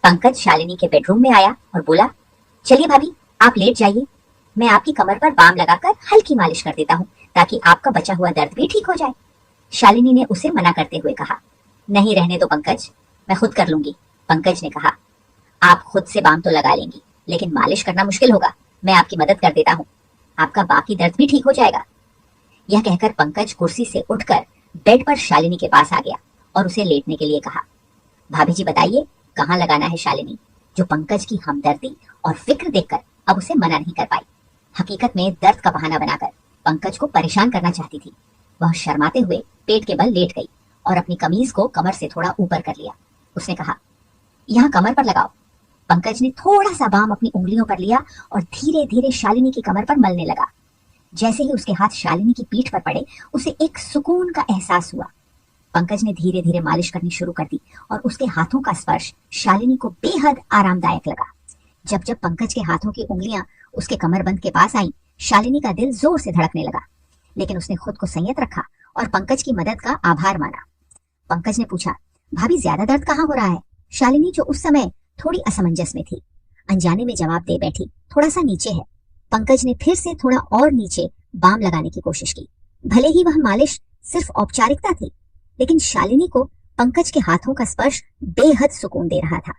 पंकज शालिनी के बेडरूम में आया और बोला, चलिए भाभी, आप लेट जाइए, मैं आपकी कमर पर बाम लगाकर हल्की मालिश कर देता हूँ ताकि आपका बचा हुआ दर्द भी ठीक हो जाए। शालिनी ने उसे मना करते हुए कहा, नहीं, रहने दो पंकज, मैं खुद कर लूंगी। पंकज ने कहा, आप खुद से बाम तो लगा लेंगी, लेकिन मालिश करना मुश्किल होगा, मैं आपकी मदद कर देता हूँ, आपका बाकी दर्द भी ठीक हो जाएगा। यह कहकर पंकज कुर्सी से उठकर बेड पर शालिनी के पास आ गया और उसे लेटने के लिए कहा। भाभी जी बताइए, कहाँ लगाना है शालिनी, जो पंकज की हमदर्दी और फिक्र देखकर अब उसे मना नहीं कर पाई। हकीकत में दर्द का बहाना बनाकर पंकज को परेशान करना चाहती थी। वह शर्माते हुए पेट के बल लेट गई और अपनी कमीज को कमर से थोड़ा ऊपर कर लिया। उसने कहा, यहाँ कमर पर लगाओ। पंकज ने थोड़ा सा बाम अपनी उंगलियों पर लिया और धीरे धीरे शालिनी की कमर पर मलने लगा। जैसे ही उसके हाथ शालिनी की पीठ पर पड़े, उसे एक सुकून का एहसास हुआ। पंकज ने धीरे धीरे मालिश करनी शुरू कर दी और उसके हाथों का स्पर्श शालिनी को बेहद आरामदायक लगा। जब जब पंकज के हाथों की उंगलियां उसके कमरबंद के पास आईं, शालिनी का दिल जोर से धड़कने लगा, लेकिन उसने खुद को संयत रखा और पंकज की मदद का आभार माना। पंकज ने पूछा, भाभी ज्यादा दर्द कहाँ हो रहा है? शालिनी, जो उस समय थोड़ी असमंजस में थी, अनजाने में जवाब दे बैठी, थोड़ा सा नीचे है। पंकज ने फिर से थोड़ा और नीचे बाम लगाने की कोशिश की। भले ही वह मालिश सिर्फ औपचारिकता थी, लेकिन शालिनी को पंकज के हाथों का स्पर्श बेहद सुकून दे रहा था।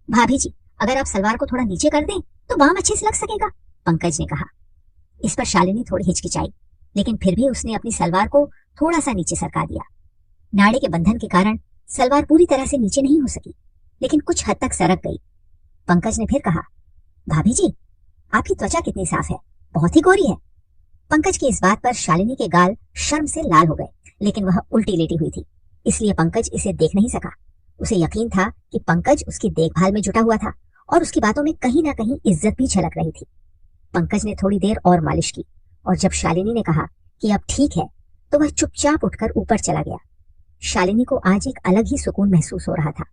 भाभी जी, अगर आप सलवार को थोड़ा नीचे कर दें तो बाम अच्छे से लग सकेगा, पंकज ने कहा। इस पर शालिनी थोड़ी हिचकिचाई, लेकिन फिर भी उसने अपनी सलवार को थोड़ा सा नीचे सरका दिया। नाड़े के बंधन के कारण सलवार पूरी तरह से नीचे नहीं हो सकी, लेकिन कुछ हद तक सरक गई। पंकज ने फिर कहा, भाभी जी, आपकी त्वचा कितनी साफ है, बहुत ही गोरी है। पंकज की इस बात पर शालिनी के गाल शर्म से लाल हो गए, लेकिन वह उल्टी लेटी हुई थी, इसलिए पंकज इसे देख नहीं सका। उसे यकीन था कि पंकज उसकी देखभाल में जुटा हुआ था और उसकी बातों में कहीं ना कहीं इज्जत भी झलक रही थी। पंकज ने थोड़ी देर और मालिश की और जब शालिनी ने कहा कि अब ठीक है, तो वह चुपचाप उठकर ऊपर चला गया। शालिनी को आज एक अलग ही सुकून महसूस हो रहा था।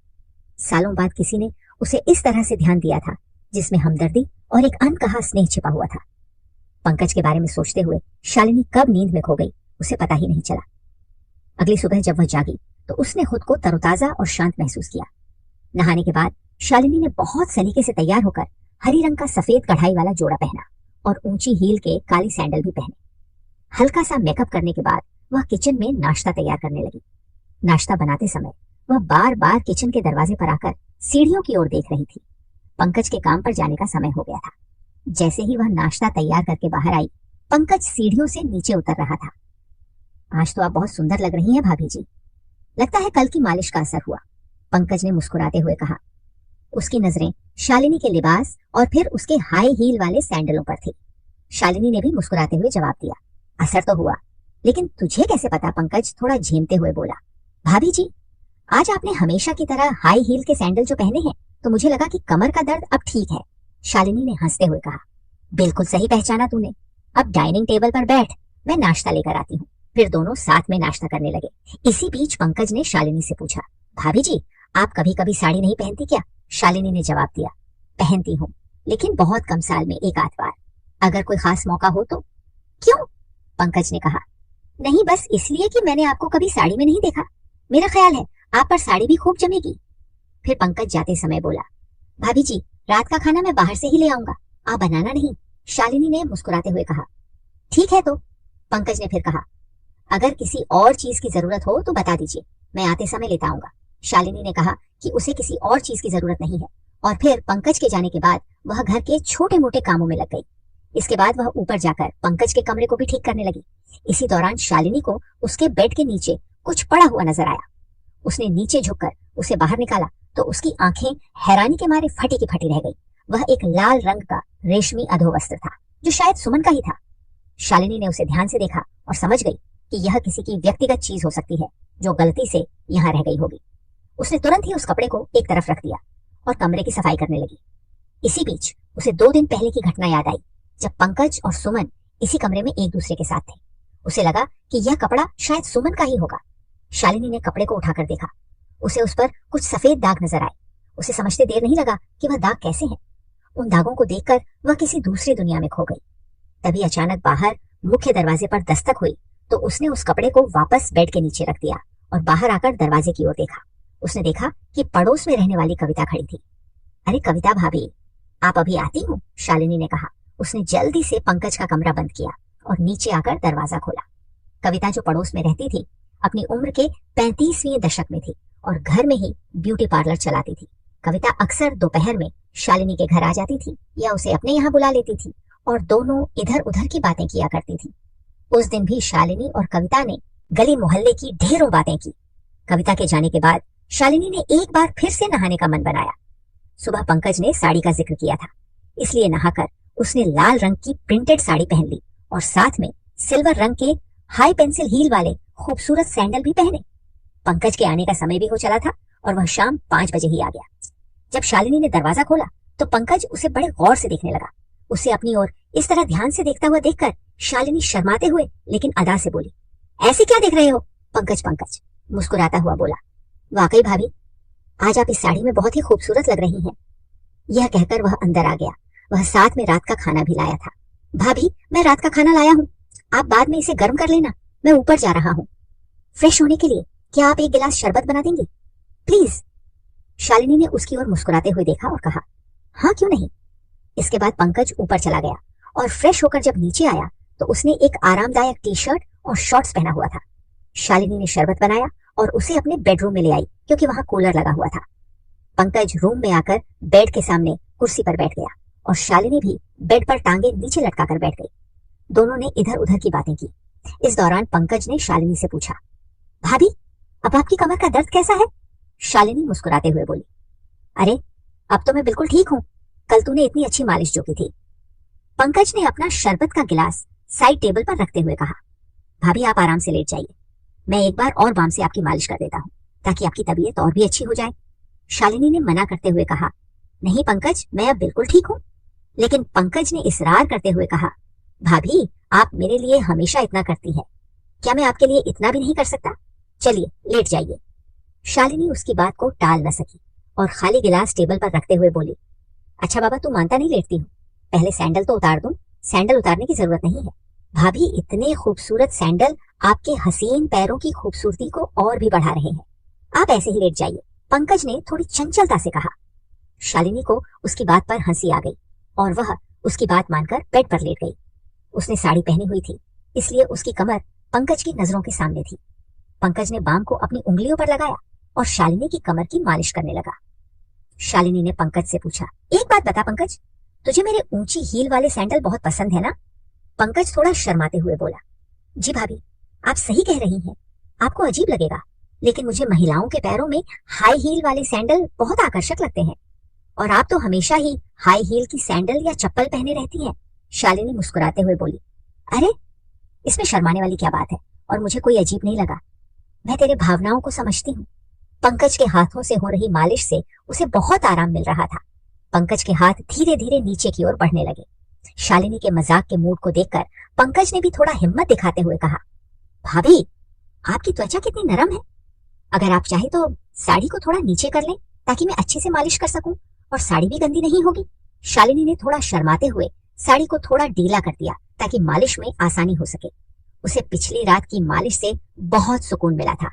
सालों बाद किसी ने उसे इस तरह से ध्यान दिया था, जिसमें हमदर्दी और एक अनकहा स्नेह छिपा हुआ था। पंकज के बारे में सोचते हुए शालिनी कब नींद में खो गई, उसे पता ही नहीं चला। अगली सुबह जब वह जागी तो उसने खुद को तरोताजा और शांत महसूस किया। नहाने के बाद शालिनी ने बहुत सलीके से तैयार होकर हरी रंग का सफेद कढ़ाई वाला जोड़ा पहना और ऊंची हील के काली सैंडल भी पहने। हल्का सा मेकअप करने के बाद वह किचन में नाश्ता तैयार करने लगी। नाश्ता बनाते समय वह बार बार किचन के दरवाजे पर आकर सीढ़ियों की ओर देख रही थी। पंकज के काम पर जाने का समय हो गया था। जैसे ही वह नाश्ता तैयार करके बाहर आई, पंकज सीढ़ियों से नीचे उतर रहा था। आज तो आप बहुत सुंदर लग रही हैं भाभी जी, लगता है कल की मालिश का असर हुआ, पंकज ने मुस्कुराते हुए कहा। उसकी नजरें शालिनी के लिबास और फिर उसके हाई हील वाले सैंडलों पर थी। शालिनी ने भी मुस्कुराते हुए जवाब दिया, असर तो हुआ, लेकिन तुझे कैसे पता? पंकज थोड़ा झेमते हुए बोला। भाभी जी, आज आपने हमेशा की तरह हाई हील के सैंडल जो पहने हैं, तो मुझे लगा कि कमर का दर्द अब ठीक है, शालिनी ने हंसते हुए कहा। बिल्कुल सही पहचाना तूने, अब डाइनिंग टेबल पर बैठ, मैं नाश्ता लेकर आती हूँ। फिर दोनों साथ में नाश्ता करने लगे। इसी बीच पंकज ने शालिनी से पूछा, भाभी जी, आप कभी कभी साड़ी नहीं पहनती क्या? शालिनी ने जवाब दिया, पहनती हूँ, लेकिन बहुत कम, साल में एक आध बार, अगर कोई खास मौका हो तो। क्यों? पंकज ने कहा, नहीं, बस इसलिए कि मैंने आपको कभी साड़ी में नहीं देखा, मेरा ख्याल है आप पर साड़ी भी खूब जमेगी। फिर पंकज जाते समय बोला, भाभी जी, रात का खाना मैं बाहर से ही ले आऊंगा, आप बनाना नहीं, शालिनी ने मुस्कुराते हुए कहा। ठीक है तो, पंकज ने फिर कहा, अगर किसी और चीज की जरूरत हो तो बता दीजिए, मैं आते समय लेता आऊंगा। शालिनी ने कहा कि उसे किसी और चीज की जरूरत नहीं है, और फिर पंकज के जाने के बाद वह घर के छोटे मोटे कामों में लग गई। इसके बाद वह ऊपर जाकर पंकज के कमरे को भी ठीक करने लगी। इसी दौरान शालिनी को उसके बेड के नीचे कुछ पड़ा हुआ नजर आया। उसने नीचे झुककर उसे बाहर निकाला तो उसकी आंखें हैरानी के मारे फटी की फटी रह गई। वह एक लाल रंग का रेशमी अधोवस्त्र था, जो शायद सुमन का ही था। शालिनी ने उसे ध्यान से देखा और समझ गई कि यह किसी की व्यक्तिगत चीज हो सकती है, जो गलती से यहाँ रह गई होगी। उसने तुरंत ही उस कपड़े को एक तरफ रख दिया और कमरे की सफाई करने लगी। इसी बीच उसे 2 दिन पहले की घटना याद आई, जब पंकज और सुमन इसी कमरे में एक दूसरे के साथ थे। उसे लगा कि यह कपड़ा शायद सुमन का ही होगा। शालिनी ने कपड़े को उठाकर देखा, उसे उस पर कुछ सफेद दाग नजर आए। उसे समझते देर नहीं लगा कि वह दाग कैसे हैं। उन दागों को देखकर वह किसी दूसरी दुनिया में खो गई। तभी अचानक बाहर मुख्य दरवाजे पर दस्तक हुई तो उसने उस कपड़े को वापस बेड के नीचे रख दिया और बाहर आकर दरवाजे की ओर देखा। उसने देखा कि पड़ोस में रहने वाली कविता खड़ी थी। अरे कविता भाभी, आप अभी आती हो? शालिनी ने कहा। उसने जल्दी से पंकज का कमरा बंद किया और नीचे आकर दरवाजा खोला। कविता जो पड़ोस में रहती थी, अपनी उम्र के 35वें दशक में थी और घर में ही ब्यूटी पार्लर चलाती थी। कविता अक्सर दोपहर में शालिनी के घर आ जाती थी या उसे अपने यहाँ बुला लेती थी और दोनों इधर उधर की बातें किया करती थी। उस दिन भी शालिनी और कविता ने गली मोहल्ले की ढेरों बातें की। कविता के जाने के बाद शालिनी ने एक बार फिर से नहाने का मन बनाया। सुबह पंकज ने साड़ी का जिक्र किया था, इसलिए नहाकर उसने लाल रंग की प्रिंटेड साड़ी पहन ली और साथ में सिल्वर रंग के हाई पेंसिल हील वाले खूबसूरत सैंडल भी पहने। पंकज के आने का समय भी हो चला था और वह शाम 5 बजे ही आ गया। जब शालिनी ने दरवाजा खोला तो पंकज उसे बड़े गौर से देखने लगा। उसे अपनी ओर इस तरह ध्यान से देखता हुआ देखकर शालिनी शर्माते हुए लेकिन अदा से बोली, ऐसे क्या देख रहे हो? पंकज मुस्कुराता हुआ बोला, वाकई भाभी, आज आप इस साड़ी में बहुत ही खूबसूरत लग रही हैं। यह कहकर वह अंदर आ गया। वह साथ में रात का खाना भी लाया था। भाभी, मैं रात का खाना लाया हूँ, आप बाद में इसे गर्म कर लेना, मैं ऊपर जा रहा हूँ फ्रेश होने के लिए। क्या आप एक गिलास शरबत बना देंगे प्लीज? शालिनी ने उसकी ओर मुस्कुराते हुए देखा और कहा, हाँ क्यों नहीं। इसके बाद पंकज ऊपर चला गया और फ्रेश होकर जब नीचे आया तो उसने एक आरामदायक टी शर्ट और शॉर्ट्स पहना हुआ था। शालिनी ने शरबत बनाया और उसे अपने बेडरूम में ले आई क्योंकि वहां कूलर लगा हुआ था। पंकज रूम में आकर बेड के सामने कुर्सी पर बैठ गया और शालिनी भी बेड पर टांगे नीचे लटकाकर बैठ गई। दोनों ने इधर उधर की बातें की। इस दौरान पंकज ने शालिनी से पूछा, भाभी, अब आपकी कमर का दर्द कैसा है? शालिनी मुस्कुराते हुए बोली, अरे अब तो मैं बिल्कुल ठीक हूँ, कल तूने इतनी अच्छी मालिश जो की थी। पंकज ने अपना शरबत का गिलास साइड टेबल पर रखते हुए कहा, भाभी आप आराम से लेट जाइए, मैं एक बार और बाम से आपकी मालिश कर देता हूँ ताकि आपकी तबीयत और भी अच्छी हो जाए। शालिनी ने मना करते हुए कहा, नहीं पंकज, मैं अब बिल्कुल ठीक हूँ। लेकिन पंकज ने इसरार करते हुए कहा, भाभी आप मेरे लिए हमेशा इतना करती है, क्या मैं आपके लिए इतना भी नहीं कर सकता? चलिए लेट जाइए। शालिनी उसकी बात को टाल न सकी और खाली गिलास टेबल पर रखते हुए बोली, अच्छा बाबा, तू मानता नहीं लेटती हूँ, पहले सैंडल तो उतार दूं। सैंडल उतारने की जरूरत नहीं है भाभी, इतने खूबसूरत सैंडल आपके हसीन पैरों की खूबसूरती को और भी बढ़ा रहे हैं, आप ऐसे ही लेट जाइए, पंकज ने थोड़ी चंचलता से कहा। शालिनी को उसकी बात पर हंसी आ गई और वह उसकी बात मानकर बेड पर लेट गई। उसने साड़ी पहनी हुई थी, इसलिए उसकी कमर पंकज की नजरों के सामने थी। पंकज ने बाम को अपनी उंगलियों पर लगाया और शालिनी की कमर की मालिश करने लगा। शालिनी ने पंकज से पूछा, एक बात बता पंकज, तुझे मेरे ऊंची हील वाले सैंडल बहुत पसंद है ना? पंकज थोड़ा शर्माते हुए बोला, जी भाभी, आप सही कह रही हैं, आपको अजीब लगेगा, लेकिन मुझे महिलाओं के पैरों में हाई हील वाले सैंडल बहुत आकर्षक लगते हैं और आप तो हमेशा ही हाई हील की सैंडल या चप्पल पहने रहती हैं। शालिनी मुस्कुराते हुए बोली, अरे इसमें शर्माने वाली क्या बात है, और मुझे कोई अजीब नहीं लगा, मैं तेरे भावनाओं को समझती हूँ। पंकज के हाथों से हो रही मालिश से उसे बहुत आराम मिल रहा था। पंकज के हाथ धीरे धीरे नीचे की ओर बढ़ने लगे। शालिनी के मजाक के मूड को देखकर पंकज ने भी थोड़ा हिम्मत दिखाते हुए कहा, भाभी आपकी त्वचा कितनी नरम है, अगर आप चाहे तो साड़ी को थोड़ा नीचे कर लें ताकि मैं अच्छे से मालिश कर सकूं और साड़ी भी गंदी नहीं होगी। शालिनी ने थोड़ा शर्माते हुए साड़ी को थोड़ा ढीला कर दिया ताकि मालिश में आसानी हो सके। उसे पिछली रात की मालिश से बहुत सुकून मिला था,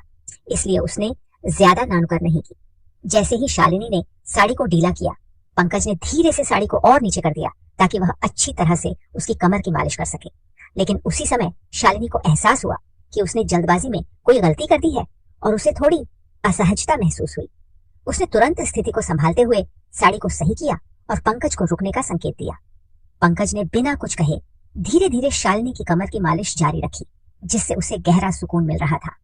इसलिए उसने ज्यादा नानुकर नहीं की। जैसे ही शालिनी ने साड़ी को ढीला किया, पंकज ने धीरे से साड़ी को और नीचे कर दिया ताकि वह अच्छी तरह से उसकी कमर की मालिश कर सके। लेकिन उसी समय शालिनी को एहसास हुआ कि उसने जल्दबाजी में कोई गलती कर दी है और उसे थोड़ी असहजता महसूस हुई। उसने तुरंत स्थिति को संभालते हुए साड़ी को सही किया और पंकज को रुकने का संकेत दिया। पंकज ने बिना कुछ कहे धीरे धीरे शालिनी की कमर की मालिश जारी रखी, जिससे उसे गहरा सुकून मिल रहा था।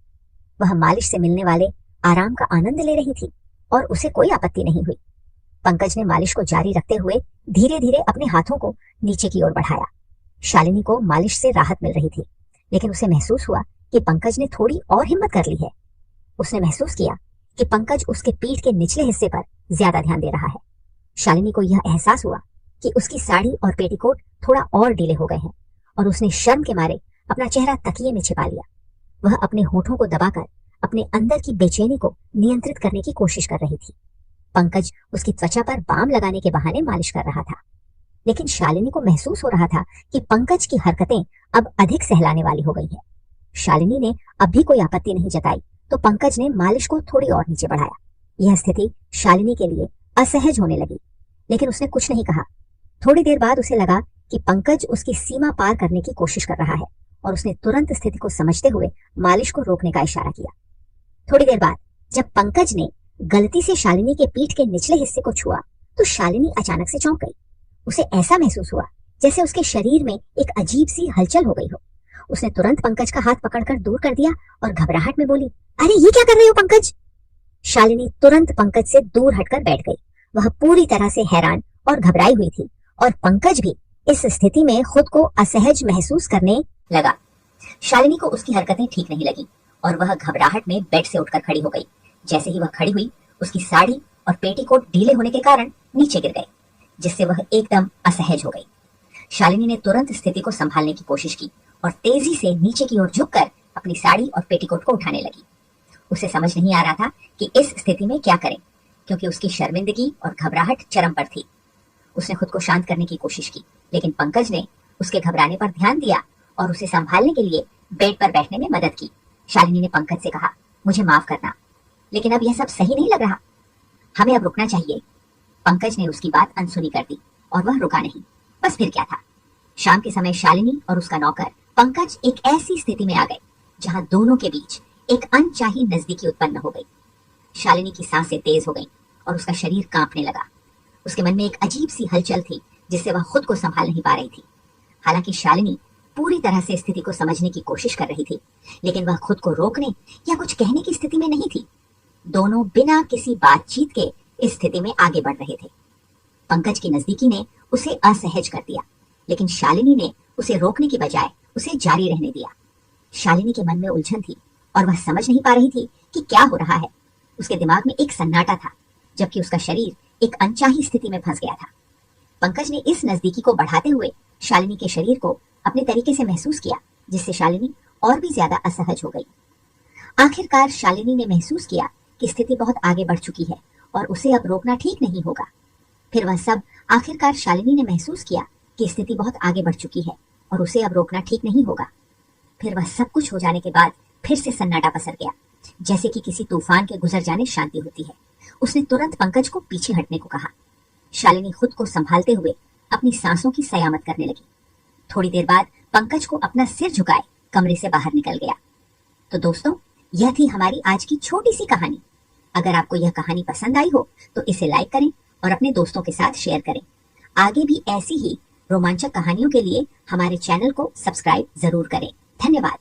वह मालिश से मिलने वाले आराम का आनंद ले रही थी और उसे कोई आपत्ति नहीं हुई। पंकज ने मालिश को जारी रखते हुए धीरे धीरे अपने हाथों को नीचे की ओर बढ़ाया। शालिनी को मालिश से राहत मिल रही थी, लेकिन उसे महसूस हुआ कि पंकज ने थोड़ी और हिम्मत कर ली है। उसने महसूस किया कि पंकज उसके पीठ के निचले हिस्से पर ज्यादा ध्यान दे रहा है। शालिनी को यह एहसास हुआ कि उसकी साड़ी और पेटीकोट थोड़ा और ढीले हो गए हैं और उसने शर्म के मारे अपना चेहरा तकिए में छिपा लिया। वह अपने होठों को दबाकर अपने अंदर की बेचैनी को नियंत्रित करने की कोशिश कर रही थी। पंकज उसकी त्वचा पर बाम लगाने के बहाने मालिश कर रहा था, लेकिन शालिनी को महसूस हो रहा था कि पंकज की हरकतें अब अधिक सहलाने वाली हो गई हैं। शालिनी ने अब भी कोई आपत्ति नहीं जताई तो पंकज ने मालिश को थोड़ी और नीचे बढ़ाया। यह स्थिति शालिनी के लिए असहज होने लगी लेकिन उसने कुछ नहीं कहा। थोड़ी देर बाद उसे लगा कि पंकज उसकी सीमा पार करने की कोशिश कर रहा है और उसने तुरंत स्थिति को समझते हुए मालिश को रोकने का इशारा किया। थोड़ी देर बाद जब पंकज ने गलती से शालिनी के पीठ के निचले हिस्से को छुआ तो शालिनी अचानक से चौंक गई। उसे ऐसा महसूस हुआ जैसे उसके शरीर में एक अजीब सी हलचल हो गई हो। उसने तुरंत पंकज का हाथ पकड़कर दूर कर दिया और घबराहट में बोली, अरे ये क्या कर रहे हो पंकज? शालिनी तुरंत पंकज से दूर हटकर बैठ गई। वह पूरी तरह से हैरान और घबराई हुई थी और पंकज भी इस स्थिति में खुद को असहज महसूस करने लगा। शालिनी को उसकी हरकतें ठीक नहीं लगी और वह घबराहट में बेड से उठकर खड़ी हो गई। जैसे ही वह खड़ी हुई, उसकी साड़ी और पेटीकोट ढीले होने के कारण नीचे गिर गए, जिससे वह एकदम असहज हो गई। शालिनी ने तुरंत स्थिति को संभालने की कोशिश की और तेजी से नीचे की ओर झुककर अपनी साड़ी और पेटीकोट को उठाने लगी। उसे समझ नहीं आ रहा था कि इस स्थिति में क्या करें, क्योंकि उसकी शर्मिंदगी और घबराहट चरम पर थी। उसने खुद को शांत करने की कोशिश की, लेकिन पंकज ने उसके घबराने पर ध्यान दिया और उसे संभालने के लिए बेड पर बैठने में मदद की। शालिनी ने पंकज से कहा, मुझे माफ करना, लेकिन अब यह सब सही नहीं लग रहा, हमें अब रुकना चाहिए। पंकज ने उसकी बात अनसुनी कर दी और वह रुका नहीं। बस फिर क्या था। शाम के समय शालिनी और उसका नौकर पंकज एक ऐसी स्थिति में आ गए जहां दोनों के बीच एक अनचाही नजदीकी उत्पन्न हो गई। शालिनी की सांसें तेज हो गईं और उसका शरीर कांपने लगा। उसके मन में एक अजीब सी हलचल थी जिससे वह खुद को संभाल नहीं पा रही थी। हालांकि शालिनी पूरी तरह से स्थिति को समझने की कोशिश कर रही थी, लेकिन वह खुद को रोकने या कुछ कहने की स्थिति में नहीं थी। दोनों बिना किसी बातचीत के इस स्थिति में आगे बढ़ रहे थे। पंकज की नजदीकी ने उसे असहज कर दिया, लेकिन शालिनी ने उसे रोकने की बजाय उसे जारी रहने दिया। शालिनी के मन में उलझन थी और वह समझ नहीं पा रही थी कि क्या हो रहा है। उसके दिमाग में एक सन्नाटा था, जबकि उसका शरीर एक अनचाही स्थिति में फंस गया था। पंकज ने इस नजदीकी को बढ़ाते हुए शालिनी के शरीर को अपने तरीके से महसूस किया, जिससे शालिनी और भी ज्यादा असहज हो गई। आखिरकार शालिनी ने महसूस किया कि स्थिति बहुत आगे बढ़ चुकी है और उसे अब रोकना ठीक नहीं होगा। फिर वह सब आखिरकार शालिनी ने महसूस किया कि स्थिति बहुत आगे बढ़ चुकी है और उसे अब रोकना ठीक नहीं होगा। फिर वह सब कुछ हो जाने के बाद फिर से सन्नाटा पसर गया, जैसे कि किसी तूफान के गुजर जाने शांति होती है। उसने तुरंत पंकज को पीछे हटने को कहा। शालिनी खुद को संभालते हुए अपनी सांसों की सयामत करने लगी। थोड़ी देर बाद पंकज को अपना सिर झुकाए कमरे से बाहर निकल गया। तो दोस्तों, यह थी हमारी आज की छोटी सी कहानी। अगर आपको यह कहानी पसंद आई हो तो इसे लाइक करें और अपने दोस्तों के साथ शेयर करें। आगे भी ऐसी ही रोमांचक कहानियों के लिए हमारे चैनल को सब्सक्राइब जरूर करें। धन्यवाद।